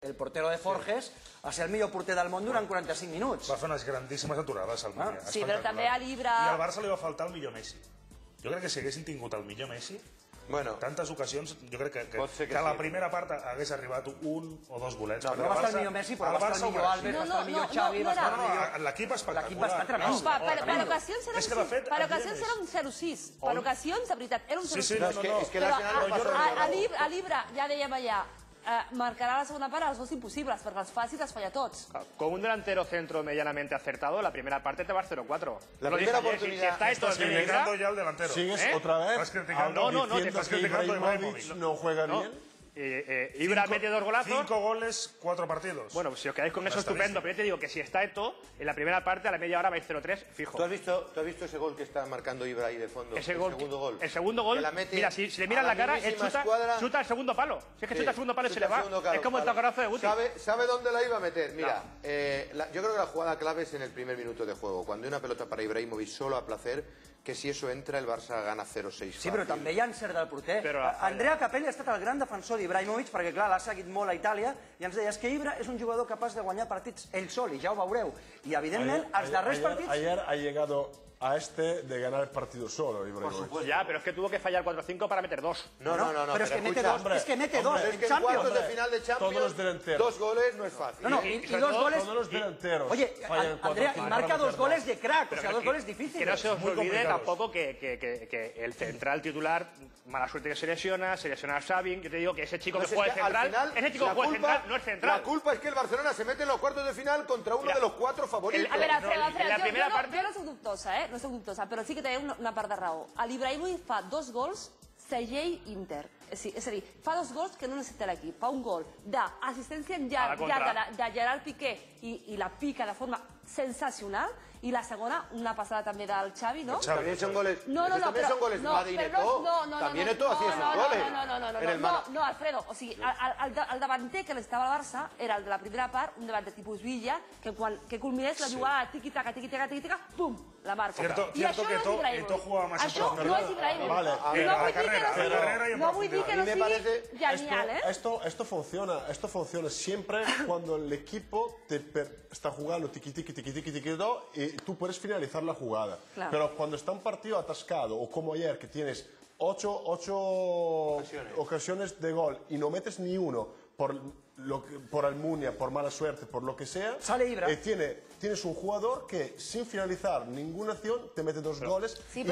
el portero de Forges, a ser el millor porter del món durant 45 minuts. Va fer unes grandíssimes aturades al Múnia. Sí, però també a l'Ibra... I al Barça li va faltar el millor Messi. Jo crec que si haguessin tingut el millor Messi, tantes ocasions, jo crec que a la primera part hagués arribat un o dos golets. No va estar el millor Messi, però va estar el millor Albert, va estar el millor Xavi, va estar el millor... L'equip espectacular. L'equip va estar tremendo. Per ocasions era un 0-6. Per ocasions, de veritat, era un 0-6. Però a l'Ibra, ja dèiem allà, marcará la segunda parte a los dos imposibles, porque las fáciles las falla todos. Con un delantero centro medianamente acertado, la primera parte te vas 0-4. La primera oportunidad. Si está esto, estás criticando ya al delantero. ¿Sigues otra vez? Estás criticando, estás criticando a Ibrahimovic no juega bien. Ibra mete 2 golazos. 5 goles, 4 partidos. Bueno, si os quedáis con eso, estupendo. Pero yo te digo que si está esto, en la primera parte, a la media hora vais 0-3, fijo. ¿Tú has visto ese gol que está marcando Ibra ahí de fondo? Ese gol, el segundo gol. El segundo gol, mira, si le miras la cara, él chuta el segundo palo. Si es que chuta el segundo palo y se le va. Es como el taconazo de Guti. ¿Sabe dónde la iba a meter? Mira, yo creo que la jugada clave es en el primer minuto de juego. Cuando hay una pelota para Ibrahimovic solo a placer, que si eso entra el Barça gana 0-6. Sí, però també hi ha encert del porter. Andrea Capelli ha estat el gran defensor d'Ibrahimovic perquè, clar, l'ha seguit molt a Itàlia i ens deia que Ibra és un jugador capaç de guanyar partits ell sol, i ja ho veureu. I, evidentment, els darrers partits... Ayer ha llegado a de ganar el partido solo, Ibrahimovic. Ya, pero es que tuvo que fallar 4-5 para meter 2. No, pero es que mete 2, es que mete 2 en Champions. Cuartos de final de Champions, todos los delanteros. 2 goles no es fácil. No, y 2 goles... Todos los delanteros. Oye, Andrea, y marca 2 goles de crack, o sea, 2 goles difíciles. Que no se os olvide tampoco que el central titular, mala suerte que se lesiona a Xavi. Yo te digo que ese chico que juega de central, ese chico que juega de central no es central. La culpa es que el Barcelona se mete en los cuartos de final contra uno de los 4 favoritos. A ver, Alfred, la primera parte... Jo no soc dubtosa, no soc dubtosa, però sí que té una part de raó. L'Ibrahimovic fa 2 gols segell Inter. És a dir, fa 2 gols que no necessita l'equip. Fa un gol d'assistència llarga de Gerard Piqué i la pica de forma sensacional, i la segona, una passada també del Xavi, ¿no? También son goles. No, también son goles. Madrid también Eto'o hacía esos goles. No, Alfredo, o sigui, el davanter que necessitava el Barça era el de la primera part, un davanter tipus Villa, que culminés la jugada tiqui-taca, tiqui-taca, pum, la marca. Cierto que Eto'o jugaba más Això no és Ibrahimovic. No vull dir que no sigui genial, ¿eh? Esto funciona siempre cuando el equipo está jugando tiqui-tiqui y tú puedes finalizar la jugada. Claro. Pero cuando está un partido atascado, o como ayer, que tienes 8 ocasiones de gol y no metes ni uno por Almunia, por mala suerte, por lo que sea, sale Ibra. Tienes un jugador que sin finalizar ninguna acción te mete 2 goles y